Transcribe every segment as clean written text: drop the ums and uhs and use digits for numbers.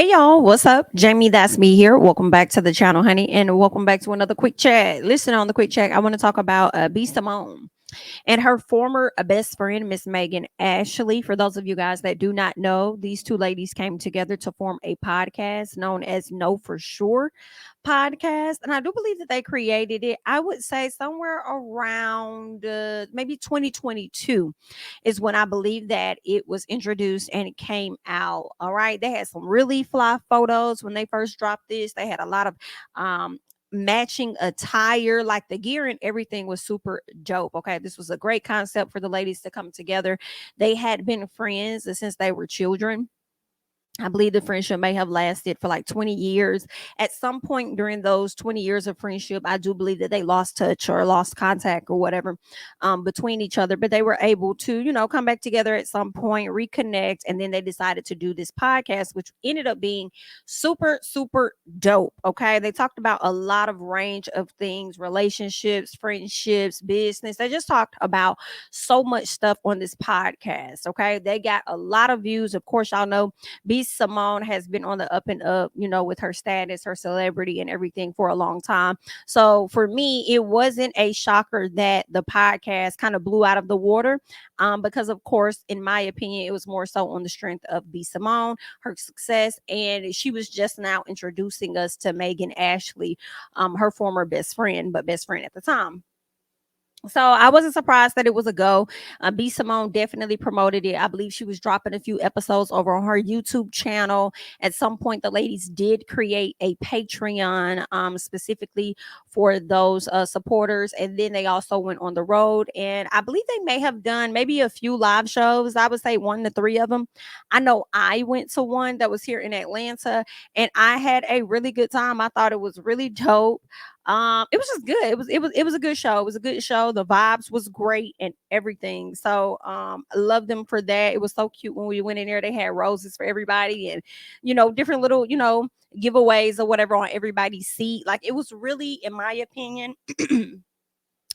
Hey y'all, what's up? Jamie, that's me here. Welcome back to the channel, honey, and welcome back to another quick chat. Listen, on the quick chat, I want to talk about B Simone and her former best friend, Miss Megan Ashley. For those of you guys that do not know, these two ladies came together to form a podcast known as Know For Sure podcast. And I do believe that they created it, I would say, somewhere around maybe 2022 is when I believe that it was introduced and it came out. All right. They had some really fly photos when they first dropped this. They had a lot of matching attire, like the gear and everything was super dope. Okay, this was a great concept for the ladies to come together. They had been friends since they were children. I believe the friendship may have lasted for like 20 years. At some point during those 20 years of friendship, I do believe that they lost touch or lost contact or whatever between each other, but they were able to, come back together at some point, reconnect, and then they decided to do this podcast, which ended up being super, super dope. Okay. They talked about a lot of range of things, relationships, friendships, business. They just talked about so much stuff on this podcast. Okay. They got a lot of views. Of course, y'all know B Simone has been on the up and up, with her status, her celebrity, and everything for a long time. So for me, it wasn't a shocker that the podcast kind of blew out of the water, because, of course, in my opinion, it was more so on the strength of B Simone, her success, and she was just now introducing us to Megan Ashley, her former best friend, but best friend at the time. So I wasn't surprised that it was a go. B Simone definitely promoted it. I believe she was dropping a few episodes over on her YouTube channel. At some point, the ladies did create a Patreon, specifically for those supporters, and then they also went on the road. And I believe they may have done maybe a few live shows. I would say 1 to 3 of them. I know I went to one that was here in Atlanta, and I had a really good time. I thought it was really dope. It was just good. It was a good show. It was a good show. The vibes was great and everything. So I love them for that. It was so cute when we went in there. They had roses for everybody and different little, giveaways or whatever on everybody's seat. Like, it was really, in my opinion,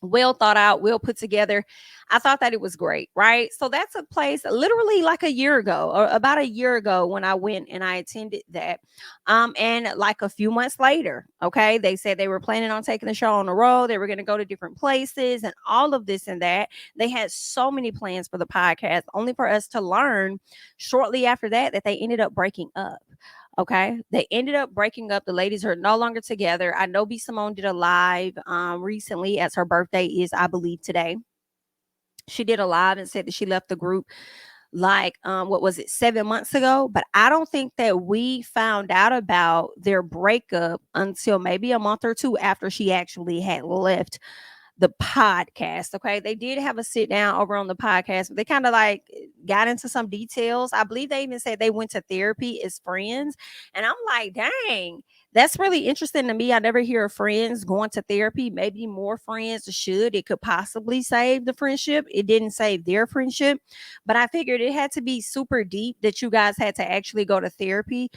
well thought out, well put together. I thought that it was great, right? So that took place literally like a year ago, or about a year ago, when I went and I attended that. And like a few months later, okay, they said they were planning on taking the show on the road. They were going to go to different places and all of this and that. They had so many plans for the podcast, only for us to learn shortly after that they ended up breaking up. Okay. They ended up breaking up. The ladies are no longer together. I know B Simone did a live recently, as her birthday is, I believe, today. She did a live and said that she left the group like what was it, 7 months ago. But I don't think that we found out about their breakup until maybe a month or two after she actually had left the podcast. Okay. They did have a sit down over on the podcast, but they kind of like got into some details. I believe they even said they went to therapy as friends. And I'm like, dang, that's really interesting to me. I never hear of friends going to therapy. Maybe more friends should. It could possibly save the friendship. It didn't save their friendship, but I figured it had to be super deep that you guys had to actually go to therapy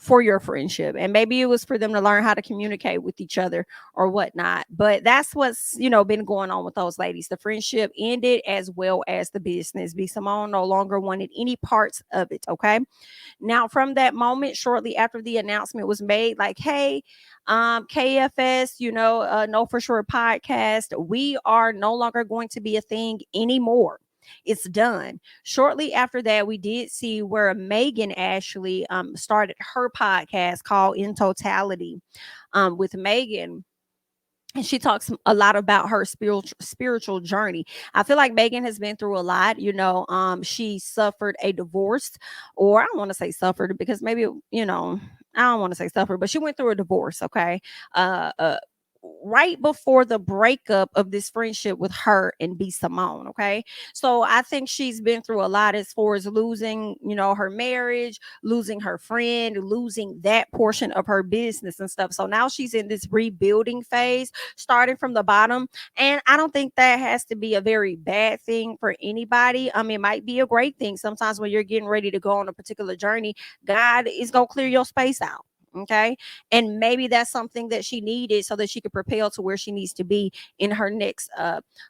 for your friendship. And maybe it was for them to learn how to communicate with each other or whatnot. But that's what's, been going on with those ladies. The friendship ended, as well as the business. B Simone no longer wanted any parts of it. Okay. Now, from that moment, shortly after the announcement was made, like, hey, KFS, Know For Sure podcast, we are no longer going to be a thing anymore. It's done. Shortly after that, we did see where Megan Ashley started her podcast called In Totality with Megan. And she talks a lot about her spiritual journey. I feel like Megan has been through a lot. She suffered a divorce, or I don't want to say suffered, because maybe, I don't want to say suffered, but she went through a divorce. Okay. Right before the breakup of this friendship with her and B Simone. Okay. So I think she's been through a lot as far as losing, her marriage, losing her friend, losing that portion of her business and stuff. So now she's in this rebuilding phase, starting from the bottom. And I don't think that has to be a very bad thing for anybody. It might be a great thing. Sometimes when you're getting ready to go on a particular journey, God is going to clear your space out. Okay. And maybe that's something that she needed so that she could propel to where she needs to be in her next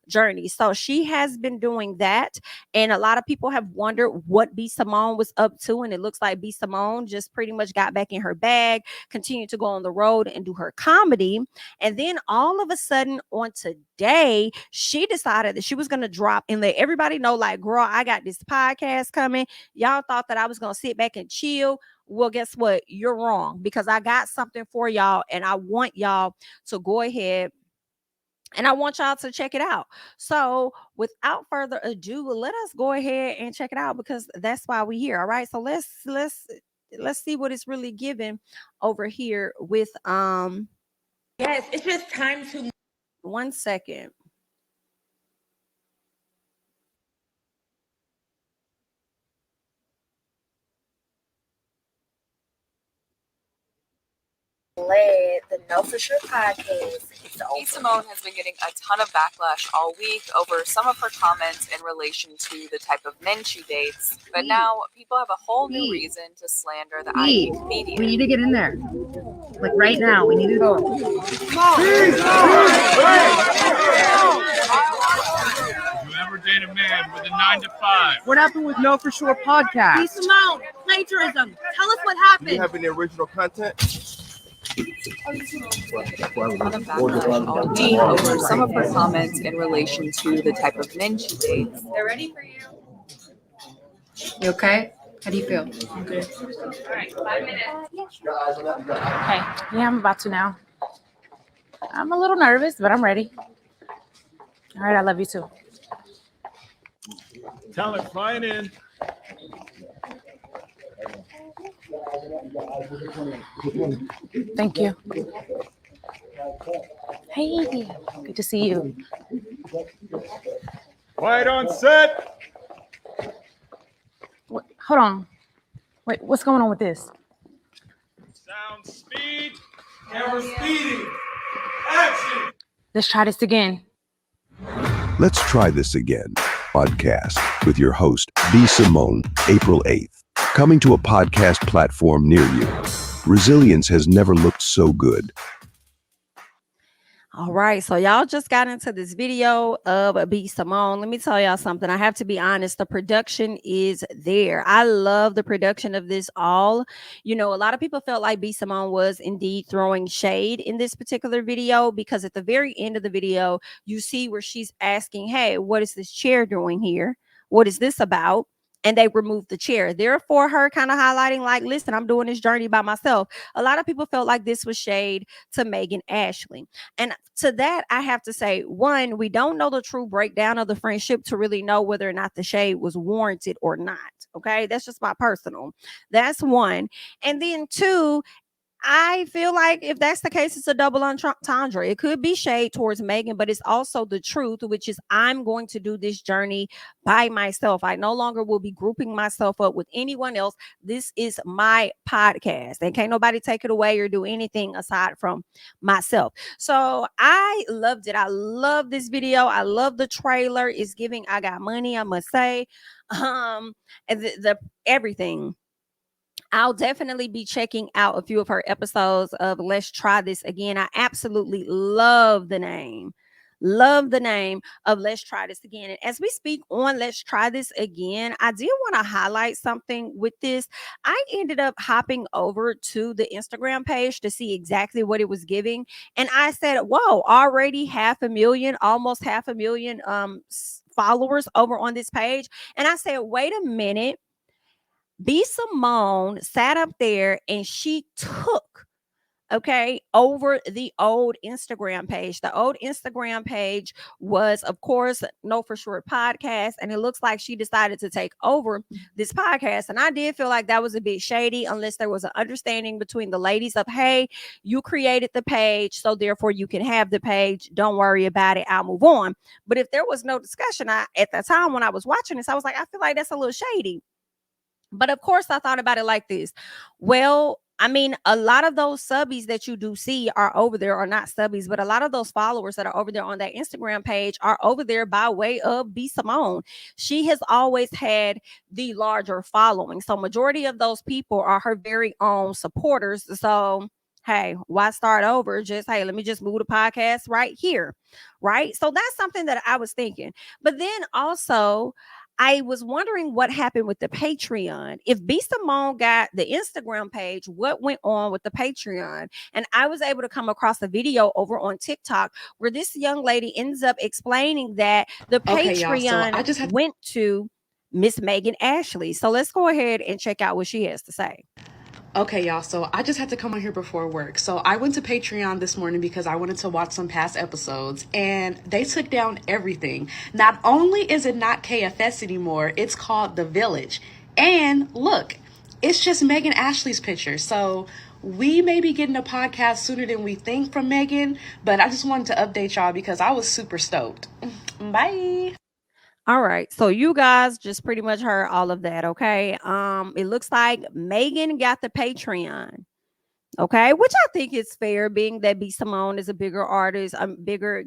journey. So she has been doing that. And a lot of people have wondered what B Simone was up to. And it looks like B Simone just pretty much got back in her bag, continued to go on the road and do her comedy. And then all of a sudden on today, she decided that she was going to drop and let everybody know, like, girl, I got this podcast coming. Y'all thought that I was going to sit back and chill. Well, guess what? You're wrong, because I got something for y'all and I want y'all to go ahead and I want y'all to check it out. So without further ado, let us go ahead and check it out, because that's why we're here. All right. So let's see what it's really giving over here with Yes, it's just time to 1 second. The No For Sure podcast. B Simone has been getting a ton of backlash all week over some of her comments in relation to the type of men she dates. But now people have a whole new reason to slander the IE comedian. We need to get in there. Like right now, we need to go. You ever date a man with a 9 to 5? What happened with No For Sure podcast? B Simone, plagiarism. Tell us what happened. Do you have any original content? Backlash all week over some of her comments in relation to the type of men she dates. They're ready for you. You okay? How do you feel? Okay. All right, 5 minutes. Okay, yeah, I'm about to now. I'm a little nervous, but I'm ready. All right, I love you too. Talent flying in. Thank you. Hey, good to see you. Quiet on set. Hold on. Wait, what's going on with this? Sound speed. Camera speeding. Action. Let's try this again. Let's Try This Again podcast with your host, B Simone, April 8th. Coming to a podcast platform near you. Resilience has never looked so good. All right, so y'all just got into this video of B Simone. Let me tell y'all something. I have to be honest. The production is there. I love the production of this all. You know, a lot of people felt like B Simone was indeed throwing shade in this particular video, because at the very end of the video, you see where she's asking, hey, what is this chair doing here? What is this about? And they removed the chair. Therefore, her kind of highlighting, like, listen, I'm doing this journey by myself. A lot of people felt like this was shade to Megan Ashley. And to that, I have to say, one, we don't know the true breakdown of the friendship to really know whether or not the shade was warranted or not. Okay, that's just my personal. That's one. And then two, I feel like if that's the case, it's a double entendre. It could be shade towards Megan, but it's also the truth, which is I'm going to do this journey by myself. I no longer will be grouping myself up with anyone else. This is my podcast, and can't nobody take it away or do anything aside from myself. So I loved it. I love this video. I love the trailer. It's giving I got money, I must say. And the everything. I'll definitely be checking out a few of her episodes of Let's Try This Again. I absolutely love the name. Love the name of Let's Try This Again. And as we speak on Let's Try This Again, I did want to highlight something with this. I ended up hopping over to the Instagram page to see exactly what it was giving. And I said, whoa, already 500,000, almost 500,000 followers over on this page. And I said, wait a minute. B Simone sat up there and she took, over the old Instagram page. The old Instagram page was, of course, No For Sure podcast. And it looks like she decided to take over this podcast. And I did feel like that was a bit shady, unless there was an understanding between the ladies of, hey, you created the page, so therefore you can have the page. Don't worry about it. I'll move on. But if there was no discussion, at the time when I was watching this, I was like, I feel like that's a little shady. But of course, I thought about it like this. Well, I mean, a lot of those subbies that you do see are over there, or not subbies, but a lot of those followers that are over there on that Instagram page are over there by way of B Simone. She has always had the larger following. So majority of those people are her very own supporters. So hey, why start over? Just hey, let me just move the podcast right here. Right. So that's something that I was thinking. But then also I was wondering what happened with the Patreon. If B Simone got the Instagram page, what went on with the Patreon? And I was able to come across a video over on TikTok where this young lady ends up explaining that the Okay, y'all. So Patreon I just had went to Miss Megan Ashley. So let's go ahead and check out what she has to say. Okay, y'all. So I just had to come on here before work. So I went to Patreon this morning because I wanted to watch some past episodes, and they took down everything. Not only is it not KFS anymore, it's called The Village. And look, it's just Megan Ashley's picture. So we may be getting a podcast sooner than we think from Megan, but I just wanted to update y'all because I was super stoked. Bye. All right. So you guys just pretty much heard all of that. Okay. It looks like Megan got the Patreon. Okay, which I think is fair, being that B Simone is a bigger artist, bigger,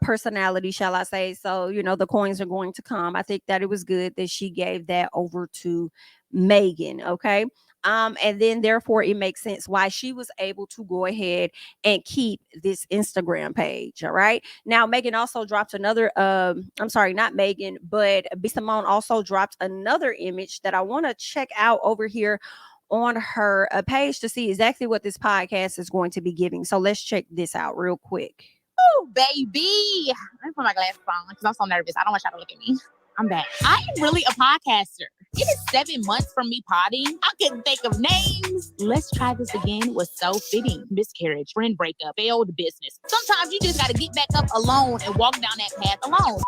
personality, shall I say. So, the coins are going to come. I think that it was good that she gave that over to Megan. Okay. And then therefore it makes sense why she was able to go ahead and keep this Instagram page. All right. Now, Megan also dropped another, I'm sorry, not Megan, but B Simone also dropped another image that I want to check out over here on her page to see exactly what this podcast is going to be giving. So let's check this out real quick. Oh, baby. Let me put my glasses on because I'm so nervous. I don't want y'all to look at me. I'm back. I am really a podcaster. It is 7 months from me potting. I couldn't think of names. Let's try this again was so fitting. Miscarriage, friend breakup, failed business. Sometimes you just got to get back up alone and walk down that path alone.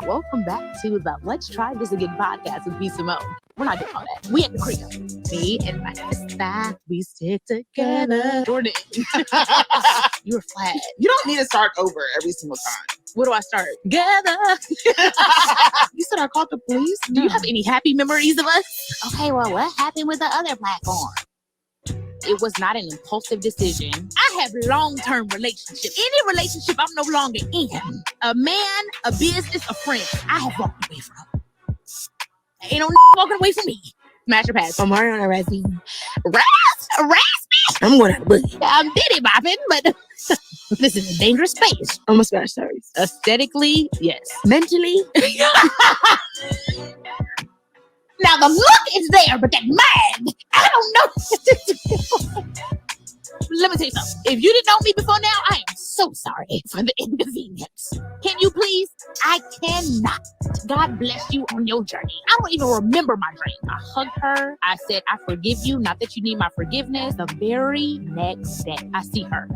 Welcome back to the Let's Try This Again podcast with B Simone. We're not doing all that. We at the crib. Me and my sister, we stick together. Jordan, you were flat. You don't need to start over every single time. Where do I start? Together. You said I called the police? Do you have any happy memories of us? Okay, well, what happened with the other platform? It was not an impulsive decision. I have long-term relationships. Any relationship I'm no longer in. A man, a business, a friend, I have walked away from. Ain't no walking away from me. Smash your pass. I'm already on a resume. Rasp me. I'm going to boogie. I'm diddy bopping, but this is a dangerous space. I'm a smash service. Aesthetically, yes. Mentally, Now the look is there, but that mind, I don't know what to do. Let me tell you something. If you didn't know me before now, I am so sorry for the inconvenience. Can you please? I cannot. God bless you on your journey. I don't even remember my dream. I hugged her. I said, I forgive you. Not that you need my forgiveness. The very next day, I see her.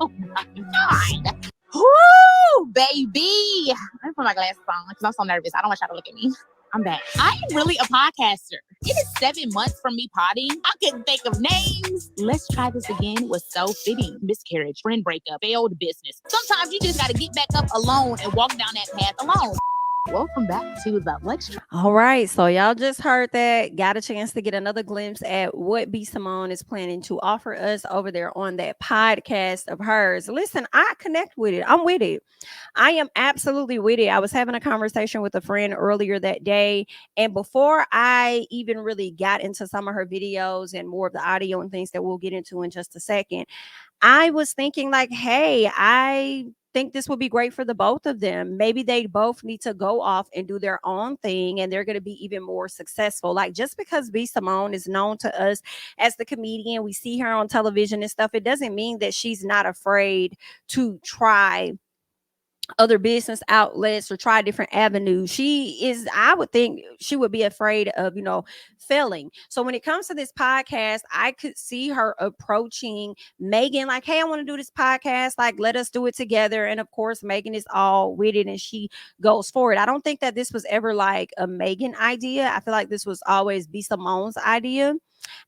Oh my God. Woo, baby. Let me put my glasses on because I'm so nervous. I don't want y'all to look at me. I'm back. I am really a podcaster. It is 7 months from me potting. I couldn't think of names. Let's Try This Again was so fitting. Miscarriage, friend breakup, failed business. Sometimes you just got to get back up alone and walk down that path alone. Welcome back to the Let's Try. All right, so y'all just heard that, got a chance to get another glimpse at what B Simone is planning to offer us over there on that podcast of hers. Listen, I connect with it. I'm with it. I am absolutely with it. I was having a conversation with a friend earlier that day, and before I even really got into some of her videos and more of the audio and things that we'll get into in just a second, I was thinking like, hey, I think this would be great for the both of them. Maybe they both need to go off and do their own thing, and they're going to be even more successful. Like, just because B Simone is known to us as the comedian, we see her on television and stuff, it doesn't mean that she's not afraid to try other business outlets or try different avenues. I would think she would be afraid of, failing. So when it comes to this podcast, I could see her approaching Megan like, hey, I want to do this podcast. Like, let us do it together. And of course, Megan is all with it and she goes for it. I don't think that this was ever like a Megan idea. I feel like this was always B Simone's idea.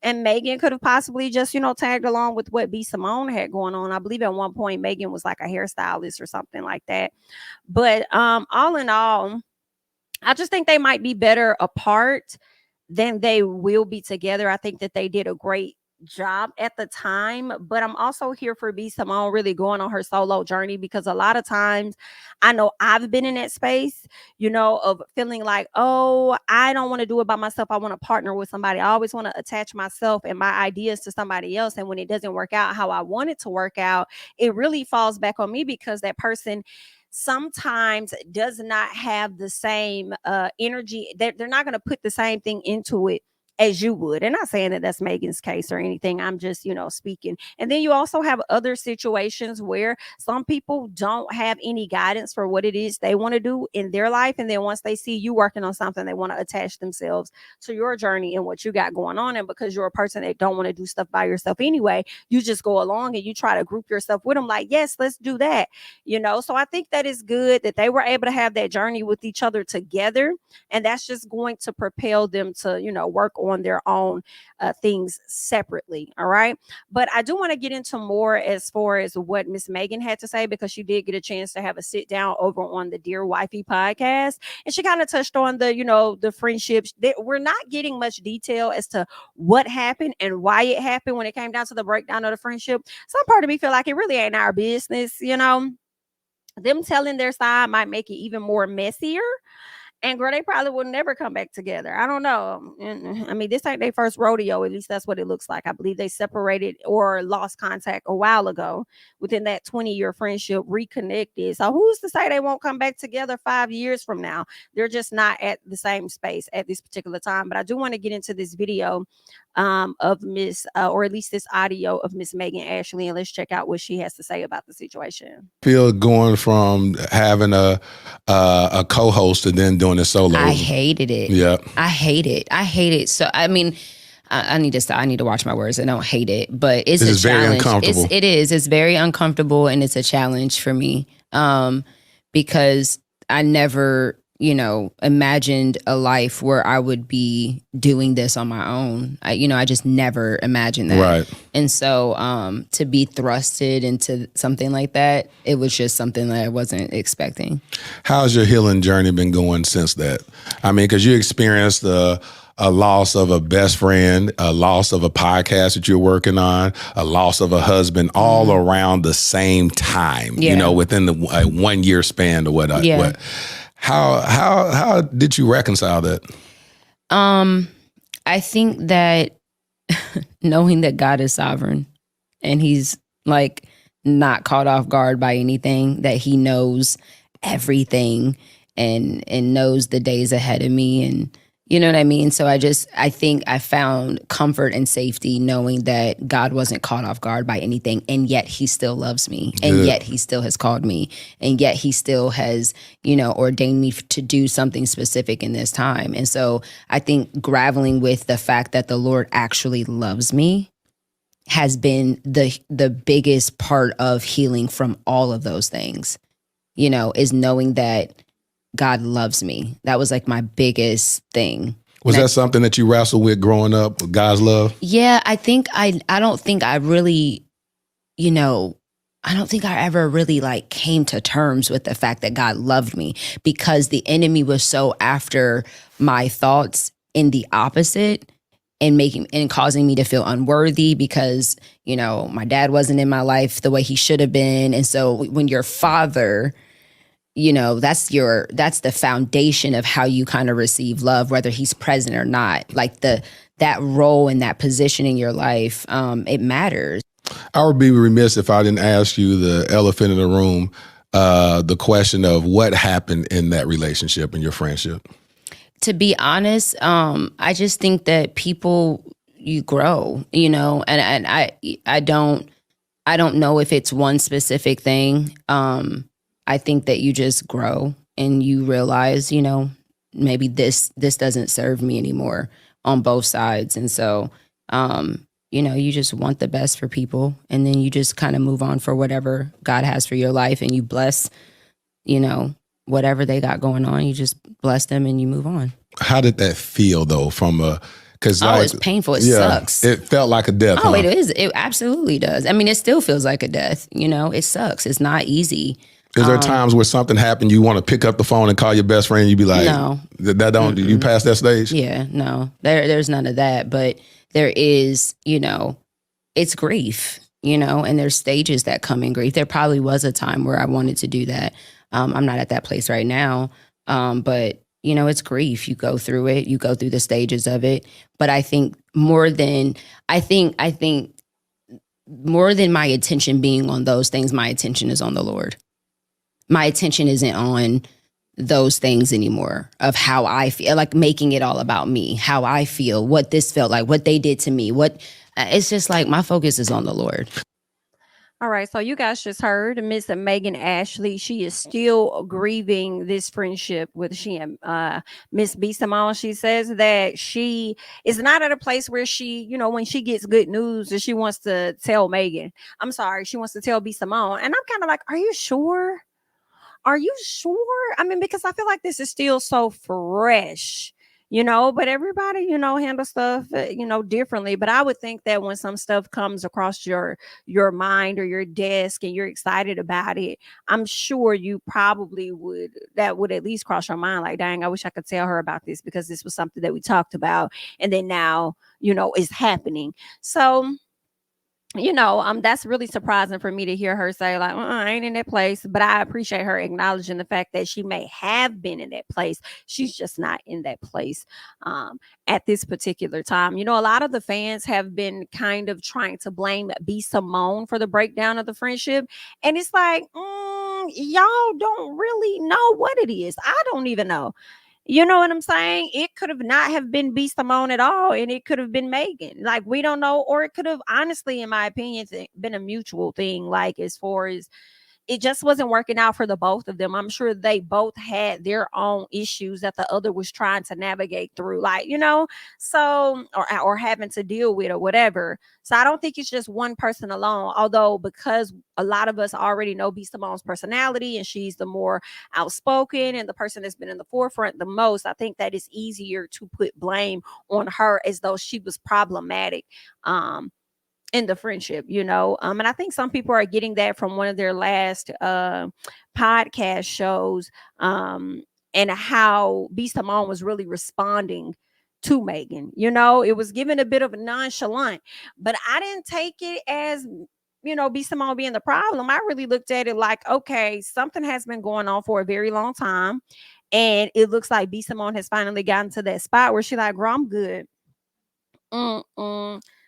And Megan could have possibly just, tagged along with what B Simone had going on. I believe at one point Megan was like a hairstylist or something like that. But all in all, I just think they might be better apart than they will be together. I think that they did a great job at the time, but I'm also here for B Simone really going on her solo journey, because a lot of times I know I've been in that space, of feeling like, oh, I don't want to do it by myself. I want to partner with somebody. I always want to attach myself and my ideas to somebody else. And when it doesn't work out how I want it to work out, it really falls back on me, because that person sometimes does not have the same energy. They're not going to put the same thing into it as you would. And not saying that that's Megan's case or anything. I'm just, speaking. And then you also have other situations where some people don't have any guidance for what it is they want to do in their life. And then once they see you working on something, they want to attach themselves to your journey and what you got going on. And because you're a person that don't want to do stuff by yourself anyway, you just go along and you try to group yourself with them like, yes, let's do that. So I think that is good that they were able to have that journey with each other together. And that's just going to propel them to, work on their own things separately. All right. But I do want to get into more as far as what Miss Megan had to say, because she did get a chance to have a sit down over on the Dear Wifey podcast. And she kind of touched on the friendships. We're not getting much detail as to what happened and why it happened when it came down to the breakdown of the friendship. Some part of me feel like it really ain't our business. Them telling their side might make it even more messier. And girl, they probably will never come back together. I don't know. I mean, this ain't their first rodeo. At least that's what it looks like. I believe they separated or lost contact a while ago. Within that 20-year friendship, reconnected. So who's to say they won't come back together 5 years from now? They're just not at the same space at this particular time. But I do want to get into this video of Miss, or at least this audio of Miss Megan Ashley, and let's check out what she has to say about the situation. Feel going from having a co-host to then doing it solo? I hated it. Yeah, I hate it. So I mean, I need to watch my words. I don't hate it, but it's a challenge. Very uncomfortable. It's very uncomfortable, and it's a challenge for me because I never, imagined a life where I would be doing this on my own. I just never imagined that. Right. And so to be thrusted into something like that, it was just something that I wasn't expecting. How's your healing journey been going since that? I mean, because you experienced a loss of a best friend, a loss of a podcast that you're working on, a loss of a husband, all around the same time, within the 1 year span or whatever. Yeah. How did you reconcile that? I think that knowing that God is sovereign and he's like not caught off guard by anything, that he knows everything and knows the days ahead of me, and you know what I mean? So I think I found comfort and safety knowing that God wasn't caught off guard by anything, and yet he still loves me. Good. And yet he still has called me, and yet he still has, ordained me to do something specific in this time. And so I think grappling with the fact that the Lord actually loves me has been the biggest part of healing from all of those things, is knowing that God loves me. That was like my biggest thing. Was that something that you wrestled with growing up, with God's love? Yeah, I think I don't think I really, I don't think I ever really like came to terms with the fact that God loved me, because the enemy was so after my thoughts in the opposite and causing me to feel unworthy because, my dad wasn't in my life the way he should have been. And so when your father, that's the foundation of how you kind of receive love, whether he's present or not. Like that role and that position in your life, it matters. I would be remiss if I didn't ask you the elephant in the room, the question of what happened in that relationship and your friendship. To be honest, I just think that you grow, and I don't know if it's one specific thing. I think that you just grow and you realize, maybe this doesn't serve me anymore on both sides. And so, you just want the best for people, and then you just kind of move on for whatever God has for your life, and you bless, whatever they got going on, you just bless them and you move on. How did that feel though because it's painful. It sucks. It felt like a death. Oh, it is. It absolutely does. I mean, it still feels like a death. It sucks. It's not easy. Is there times where something happened, you want to pick up the phone and call your best friend, you be like, no, that don't, did you pass that stage? Yeah, no, there's none of that. But there is, it's grief, you know, and there's stages that come in grief. There probably was a time where I wanted to do that. I'm not at that place right now. But you know, it's grief. You go through it, you go through the stages of it. But I think more than my attention being on those things, my attention is on the Lord. My attention isn't on those things anymore, of how I feel, like making it all about me, how I feel, what this felt like, what they did to me, it's just like my focus is on the Lord. All right, so you guys just heard Miss Megan Ashley. She is still grieving this friendship with she and Miss B Simone. She says that she is not at a place where she, you know, when she gets good news, that she wants to tell Megan. I'm sorry, she wants to tell B Simone, and I'm kind of like, are you sure? Are you sure? I mean, because I feel like this is still so fresh, you know, but everybody, you know, handle stuff, you know, differently. But I would think that when some stuff comes across your mind or your desk and you're excited about it, I'm sure you probably that would at least cross your mind. Like, dang, I wish I could tell her about this because this was something that we talked about. And then now, you know, it's happening. So, you know, that's really surprising for me to hear her say, like, I ain't in that place. But I appreciate her acknowledging the fact that she may have been in that place. She's just not in that place at this particular time. You know, a lot of the fans have been kind of trying to blame B Simone for the breakdown of the friendship. And it's like, y'all don't really know what it is. I don't even know. You know what I'm saying? It could have not have been B Simone at all, and it could have been Megan. Like, we don't know, or it could have honestly, in my opinion, been a mutual thing. Like, as far as it just wasn't working out for the both of them. I'm sure they both had their own issues that the other was trying to navigate through, like, you know, so or having to deal with or whatever. So I don't think it's just one person alone, although because a lot of us already know B Simone's personality and she's the more outspoken and the person that's been in the forefront the most, I think that it's easier to put blame on her as though she was problematic in the friendship, you know. And I think some people are getting that from one of their last podcast shows, and how B Simone was really responding to Megan. You know, it was given a bit of a nonchalant, but I didn't take it as, you know, B Simone being the problem. I really looked at it like, okay, something has been going on for a very long time, and it looks like B Simone has finally gotten to that spot where she's like, girl, I'm good.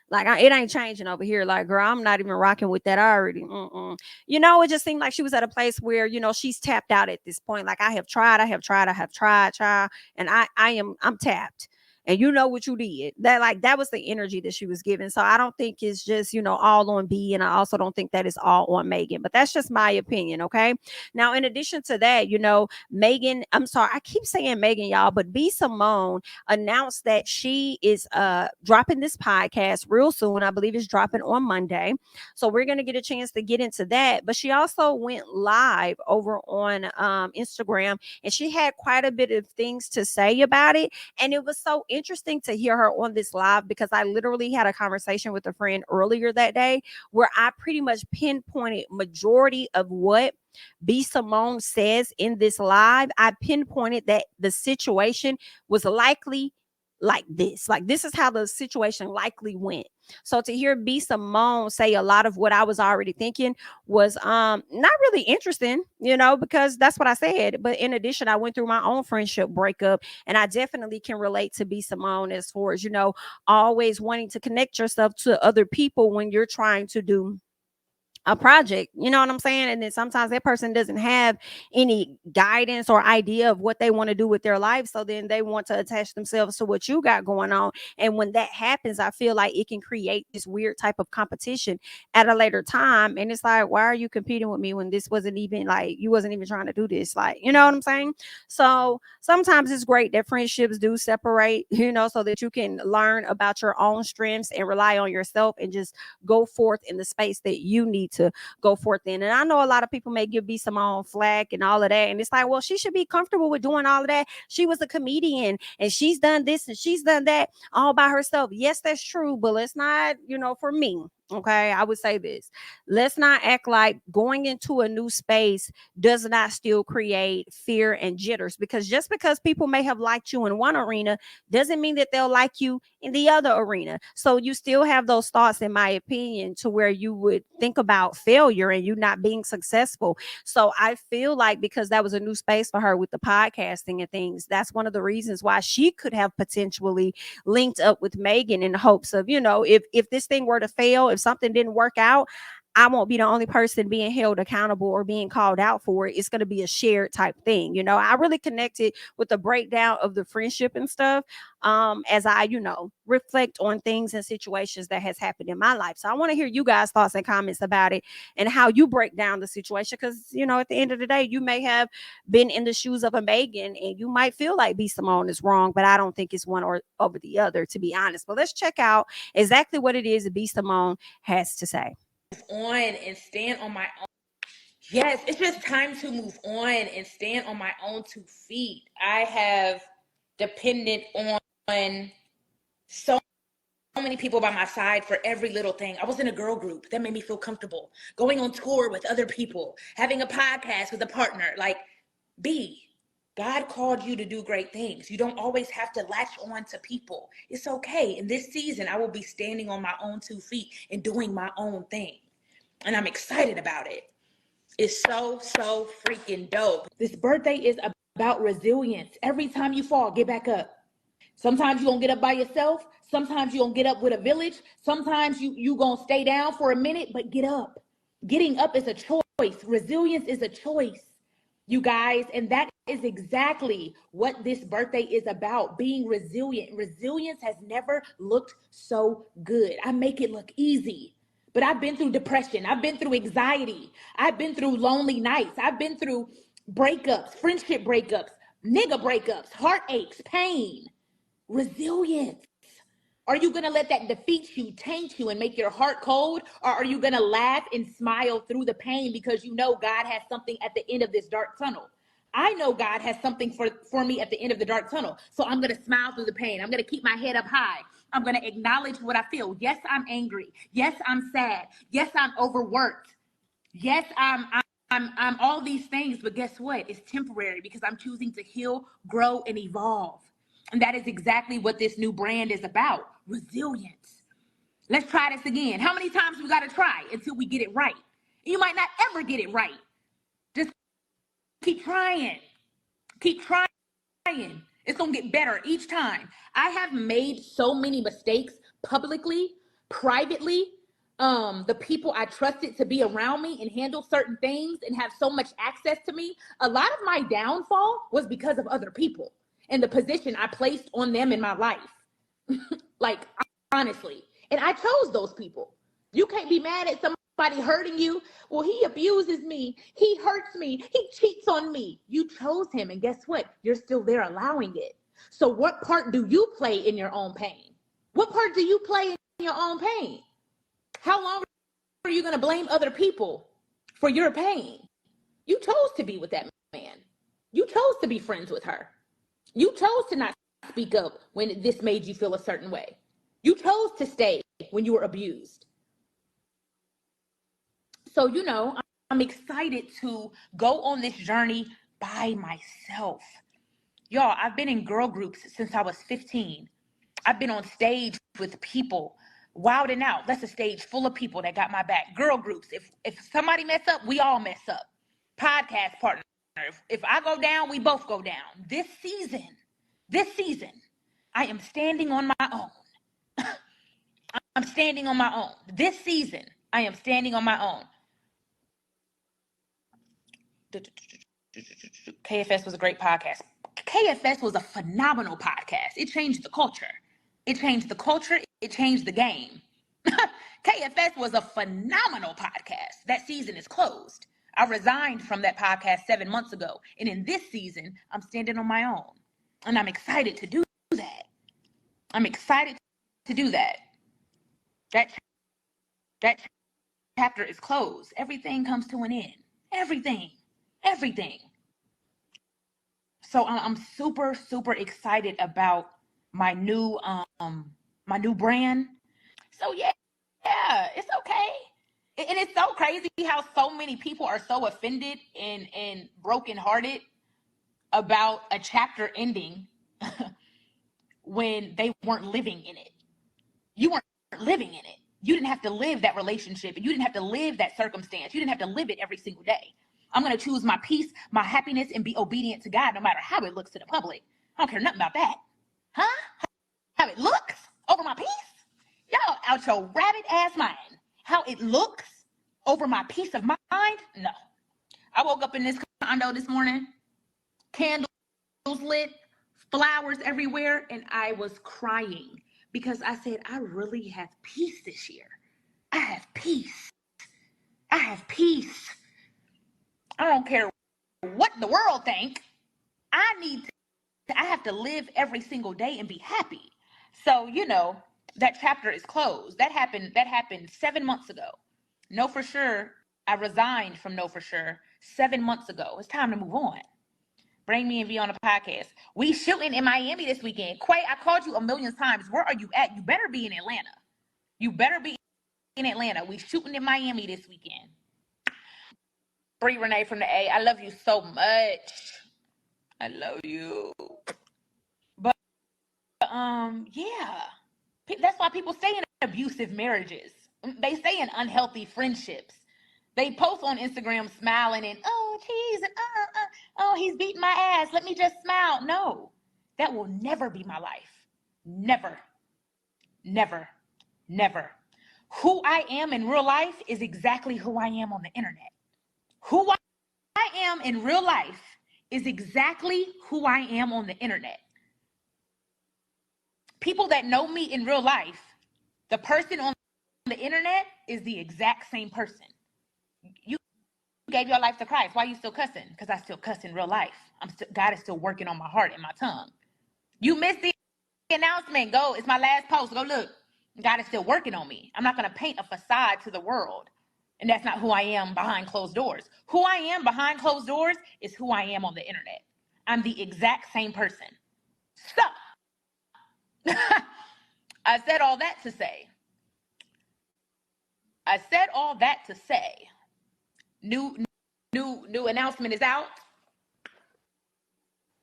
Like, it ain't changing over here. Like, girl, I'm not even rocking with that already. You know, it just seemed like she was at a place where, you know, she's tapped out at this point. Like, I have tried, and I'm tapped. And you know what you did. That was the energy that she was giving. So I don't think it's just, you know, all on B, and I also don't think that it's all on Megan. But that's just my opinion, okay? Now, in addition to that, you know, Megan, I'm sorry, I keep saying Megan, y'all, but B Simone announced that she is dropping this podcast real soon. I believe it's dropping on Monday. So we're going to get a chance to get into that. But she also went live over on Instagram, and she had quite a bit of things to say about it. And it was so interesting to hear her on this live, because I literally had a conversation with a friend earlier that day where I pretty much pinpointed majority of what B Simone says in this live. I pinpointed that the situation was likely like this. Like, this is how the situation likely went. So to hear B Simone say a lot of what I was already thinking was not really interesting, you know, because that's what I said. But in addition, I went through my own friendship breakup, and I definitely can relate to B Simone as far as, you know, always wanting to connect yourself to other people when you're trying to do a project, you know what I'm saying? And then sometimes that person doesn't have any guidance or idea of what they want to do with their life. So then they want to attach themselves to what you got going on. And when that happens, I feel like it can create this weird type of competition at a later time. And it's like, why are you competing with me when this wasn't even like, you wasn't even trying to do this? Like, you know what I'm saying? So sometimes it's great that friendships do separate, you know, so that you can learn about your own strengths and rely on yourself and just go forth in the space that you need to go forth in. And I know a lot of people may give B Simone flack and all of that, and it's like, well, she should be comfortable with doing all of that. She was a comedian and she's done this and she's done that all by herself. Yes, that's true, but let's not, you know, for me, Okay, I would say this. Let's not act like going into a new space does not still create fear and jitters, because just because people may have liked you in one arena doesn't mean that they'll like you in the other arena. So you still have those thoughts, in my opinion, to where you would think about failure and you not being successful. So I feel like because that was a new space for her with the podcasting and things, that's one of the reasons why she could have potentially linked up with Megan in the hopes of, if this thing were to fail, if something didn't work out, I won't be the only person being held accountable or being called out for it. It's going to be a shared type thing. I really connected with the breakdown of the friendship and stuff, as I, reflect on things and situations that has happened in my life. So I want to hear you guys' thoughts and comments about it and how you break down the situation. Because, at the end of the day, you may have been in the shoes of a Megan and you might feel like B. Simone is wrong, but I don't think it's one or over the other, to be honest. But let's check out exactly what it is that B. Simone has to say. On and stand on my own. Yes, it's just time to move on and stand on my own 2 feet. I have depended on so many people by my side for every little thing. I was in a girl group that made me feel comfortable. Going on tour with other people, having a podcast with a partner. Like, God called you to do great things. You don't always have to latch on to people. It's okay. In this season, I will be standing on my own 2 feet and doing my own thing. And I'm excited about it. It's so freaking dope. This birthday is about resilience. Every time you fall, get back up. Sometimes you're going to get up by yourself. Sometimes you're going to get up with a village. Sometimes you going to stay down for a minute, but get up. Getting up is a choice. Resilience is a choice, you guys. And that is exactly what this birthday is about, being resilient. Resilience has never looked so good. I make it look easy. But I've been through depression. I've been through anxiety. I've been through lonely nights. I've been through breakups, friendship breakups, nigga breakups, heartaches, pain. Resilience. Are you going to let that defeat you, taint you, and make your heart cold? Or are you going to laugh and smile through the pain because you know God has something at the end of this dark tunnel? I know God has something for me at the end of the dark tunnel. So I'm going to smile through the pain. I'm going to keep my head up high. I'm going to acknowledge what I feel. Yes, I'm angry. Yes, I'm sad. Yes, I'm overworked. Yes, I'm all these things. But guess what? It's temporary because I'm choosing to heal, grow, and evolve. And that is exactly what this new brand is about. Resilience. Let's try this again. How many times we got to try until we get it right? You might not ever get it right. Just keep trying. Keep trying. It's going to get better each time. I have made so many mistakes publicly, privately. The people I trusted to be around me and handle certain things and have so much access to me. A lot of my downfall was because of other people and the position I placed on them in my life. Like, honestly. And I chose those people. You can't be mad at somebody hurting you. Well, he abuses me. He hurts me. He cheats on me. You chose him. And guess what? You're still there allowing it. So what part do you play in your own pain? What part do you play in your own pain? How long are you going to blame other people for your pain? You chose to be with that man. You chose to be friends with her. You chose to not speak up when this made you feel a certain way. You chose to stay when you were abused. So, I'm excited to go on this journey by myself. Y'all, I've been in girl groups since I was 15. I've been on stage with people, wilding out. That's a stage full of people that got my back. Girl groups. If somebody mess up, we all mess up. Podcast partner. If I go down, we both go down. This season, I am standing on my own. I'm standing on my own. This season, I am standing on my own. KFS was a great podcast. KFS was a phenomenal podcast. It changed the culture. It changed the game. KFS was a phenomenal podcast. That season is closed. I resigned from that podcast 7 months ago. And in this season, I'm standing on my own. And I'm excited to do that. That chapter is closed. Everything comes to an end. Everything. So I'm super, super excited about my new brand. So yeah, it's And it's so crazy how so many people are so offended and brokenhearted about a chapter ending when they weren't living in it. You weren't living in it. You didn't have to live that relationship. You didn't have to live that circumstance. You didn't have to live it every single day. I'm going to choose my peace, my happiness, and be obedient to God no matter how it looks to the public. I don't care nothing about that. Huh? How it looks over my peace? Y'all out your rabbit ass mind. How it looks over my peace of mind? No. I woke up in this condo this morning, candles lit, flowers everywhere, and I was crying because I said, I really have peace this year. I have peace. I have peace. I don't care what the world think. I have to live every single day and be happy. So, that chapter is closed. That happened 7 months ago. Know for sure. I resigned from Know for sure 7 months ago. It's time to move on. Bring me and V on a podcast. We shooting in Miami this weekend. Quay, I called you a million times. Where are you at? You better be in Atlanta. You better be in Atlanta. We shooting in Miami this weekend. Free Renee from the A. I love you so much. I love you. But yeah. That's why people stay in abusive marriages. They stay in unhealthy friendships. They post on Instagram smiling and, oh, geez, and oh, he's beating my ass. Let me just smile. No, that will never be my life. Never, never, never. Who I am in real life is exactly who I am on the internet. Who I am in real life is exactly who I am on the internet. People that know me in real life, the person on the internet is the exact same person. You gave your life to Christ. Why are you still cussing? Because I still cuss in real life. God is still working on my heart and my tongue. You missed the announcement. Go. It's my last post. Go look. God is still working on me. I'm not going to paint a facade to the world. And that's not who I am behind closed doors. Who I am behind closed doors is who I am on the internet. I'm the exact same person. So, I said all that to say. New announcement is out.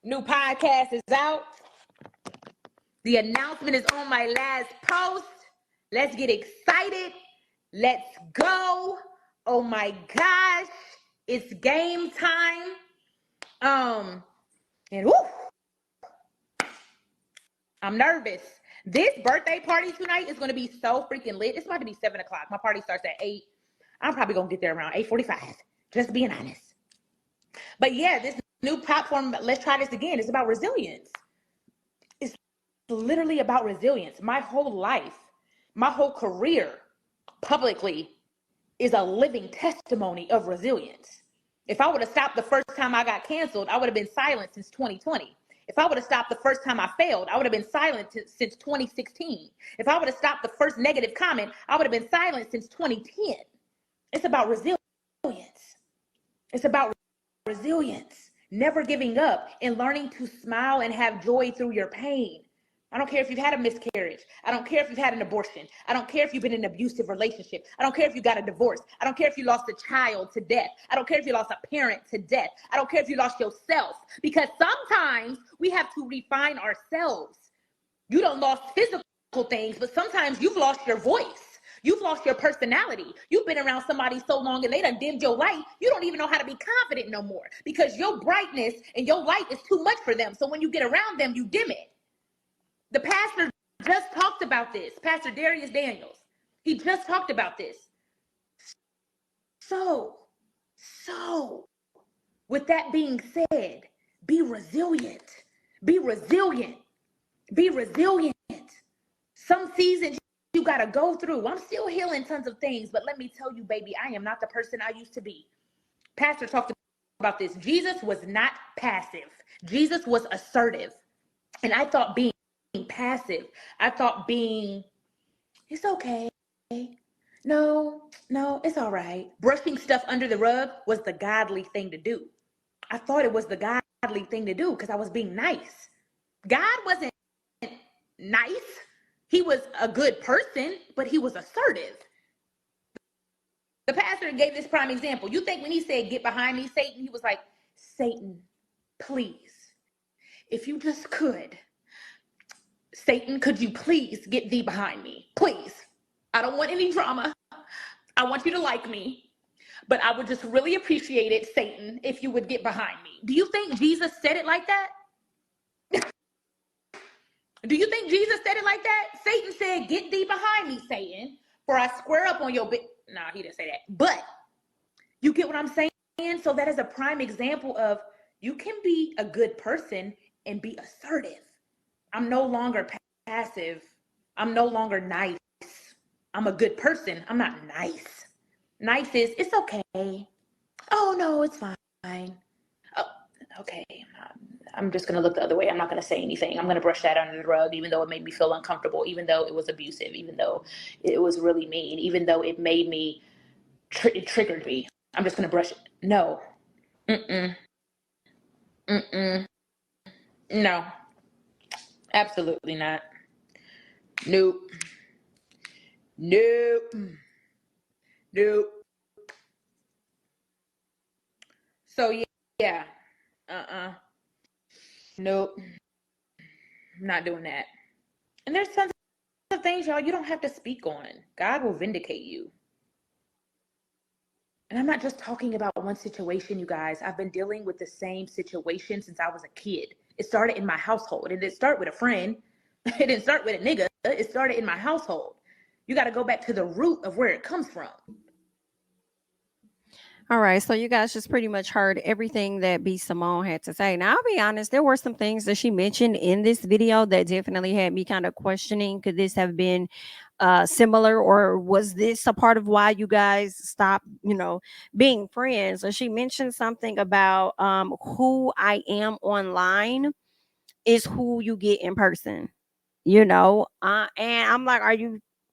New podcast is out. The announcement is on my last post. Let's get excited. Let's go. Oh my gosh. It's game time. And woo, I'm nervous. This birthday party tonight is going to be so freaking lit. It's about to be 7 o'clock. My party starts at 8. I'm probably going to get there around 8:45. Just being honest. But yeah, this new platform, Let's Try This Again, is about resilience. It's literally about resilience. My whole life, my whole career publicly is a living testimony of resilience. If I would have stopped the first time I got canceled, I would have been silent since 2020. If I would have stopped the first time I failed, I would have been silent since 2016. If I would have stopped the first negative comment, I would have been silent since 2010. It's about resilience. It's about resilience, never giving up, and learning to smile and have joy through your pain. I don't care if you've had a miscarriage. I don't care if you've had an abortion. I don't care if you've been in an abusive relationship. I don't care if you got a divorce. I don't care if you lost a child to death. I don't care if you lost a parent to death. I don't care if you lost yourself, because sometimes we have to refine ourselves. You don't lost physical things, but sometimes you've lost your voice. You've lost your personality. You've been around somebody so long and they done dimmed your light. You don't even know how to be confident no more because your brightness and your light is too much for them. So when you get around them, you dim it. The pastor just talked about this. Pastor Darius Daniels. He just talked about this. So, with that being said, be resilient. Be resilient. Be resilient. Some seasons you got to go through. I'm still healing tons of things, but let me tell you, baby, I am not the person I used to be. Pastor talked about this. Jesus was not passive. Jesus was assertive. And I thought being passive, I thought being, it's okay. No, it's all right. Brushing stuff under the rug was the godly thing to do. I thought it was the godly thing to do because I was being nice. God wasn't nice. He was a good person, but he was assertive. The pastor gave this prime example. You think when he said, "Get behind me, Satan," he was like, "Satan, please, if you just could, Satan, could you please get thee behind me? Please. I don't want any drama. I want you to like me, but I would just really appreciate it, Satan, if you would get behind me." Do you think Jesus said it like that? Do you think Jesus said it like that? Satan said, "Get thee behind me, Satan, for I square up on your bit." Nah, he didn't say that. But you get what I'm saying? So that is a prime example of you can be a good person and be assertive. I'm no longer passive. I'm no longer nice. I'm a good person. I'm not nice. Nice is, it's okay. Oh, no, it's fine. Oh, okay. I'm just going to look the other way. I'm not going to say anything. I'm going to brush that under the rug, even though it made me feel uncomfortable, even though it was abusive, even though it was really mean, even though it made me, it triggered me. I'm just going to brush it. No. No. Absolutely not. Nope. So yeah. Nope. I'm not doing that. And there's tons of things, y'all, you don't have to speak on. God will vindicate you. And I'm not just talking about one situation, you guys. I've been dealing with the same situation since I was a kid. It started in my household. It didn't start with a friend. It didn't start with a nigga. It started in my household. You got to go back to the root of where it comes from. All right, so you guys just pretty much heard everything that B. Simone had to say. Now, I'll be honest, there were some things that she mentioned in this video that definitely had me kind of questioning, could this have been similar, or was this a part of why you guys stopped, being friends? So she mentioned something about who I am online is who you get in person, and I'm like,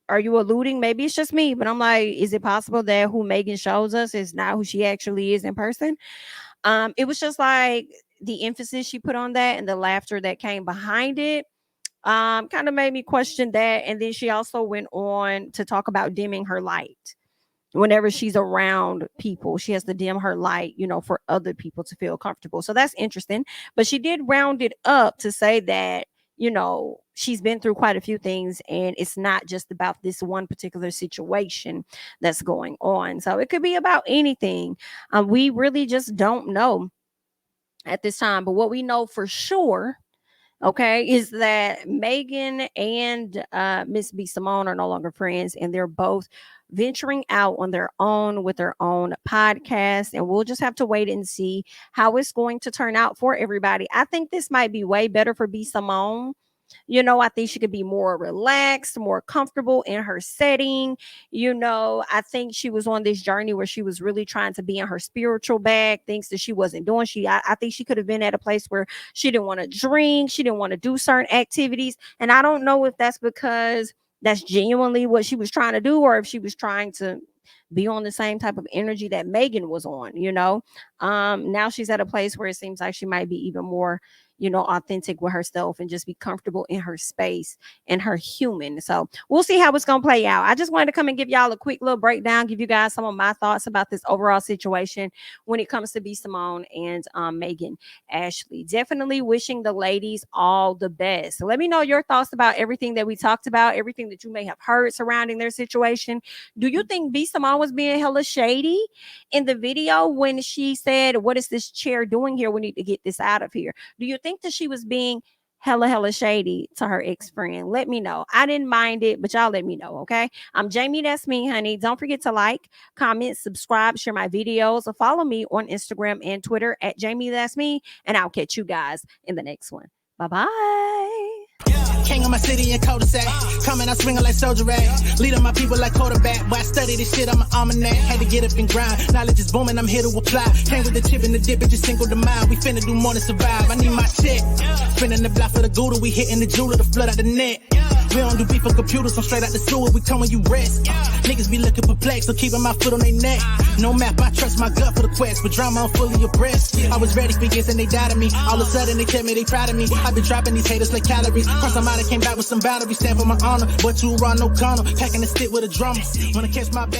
are you alluding? Maybe it's just me, but I'm like, is it possible that who Megan shows us is not who she actually is in person? It was just like the emphasis she put on that and the laughter that came behind it kind of made me question that. And then she also went on to talk about dimming her light. Whenever she's around people, she has to dim her light, for other people to feel comfortable. So that's interesting. But she did round it up to say that, she's been through quite a few things, and it's not just about this one particular situation that's going on. So it could be about anything. We really just don't know at this time. But what we know for sure, okay, is that Megan and Miss B. Simone are no longer friends, and they're both venturing out on their own with their own podcast. And we'll just have to wait and see how it's going to turn out for everybody. I think this might be way better for B. Simone. I think she could be more relaxed, more comfortable in her setting. I think she was on this journey where she was really trying to be in her spiritual bag, things that she wasn't doing. I think she could have been at a place where she didn't want to drink. She didn't want to do certain activities. And I don't know if that's because that's genuinely what she was trying to do, or if she was trying to be on the same type of energy that Megan was on, now she's at a place where it seems like she might be even more, authentic with herself and just be comfortable in her space and her human. So we'll see how it's going to play out. I just wanted to come and give y'all a quick little breakdown, give you guys some of my thoughts about this overall situation when it comes to B. Simone and Megan Ashley. Definitely wishing the ladies all the best. So let me know your thoughts about everything that we talked about, everything that you may have heard surrounding their situation. Do you think B. Simone was being hella shady in the video when she said, "What is this chair doing here? We need to get this out of here"? Do you think that she was being hella shady to her ex-friend? Let me know. I didn't mind it, but y'all let me know, okay? I'm Jami, that's me, honey. Don't forget to like, comment, subscribe, share my videos, or follow me on Instagram and Twitter at Jami, that's me, and I'll catch you guys in the next one. Bye-bye. King of my city and cul-de-sac. Coming out swinging like soldier rag. Leading my people like quarterback. Boy, I study this shit, I'm an almanac. Had to get up and grind. Knowledge is booming, I'm here to apply. Came with the chip and the dip, it just single the mind. We finna do more than survive. I need my check. Spinning the block for the gouda. We hitting the jeweler to flood out the net. We don't do beef on computers, I'm straight out the sewer. We come when you rest. Niggas be looking perplexed, so keeping my foot on their neck. No map, I trust my gut for the quest. With drama, I'm fully abreast. I was ready for years and they doubted me. All of a sudden they tell me they proud of me. I've been dropping these haters like calories. Cross I'm out and came back with some boundaries. Stand for my honor, but you run no gunner. Packing the stick with a drummer. Wanna catch my back.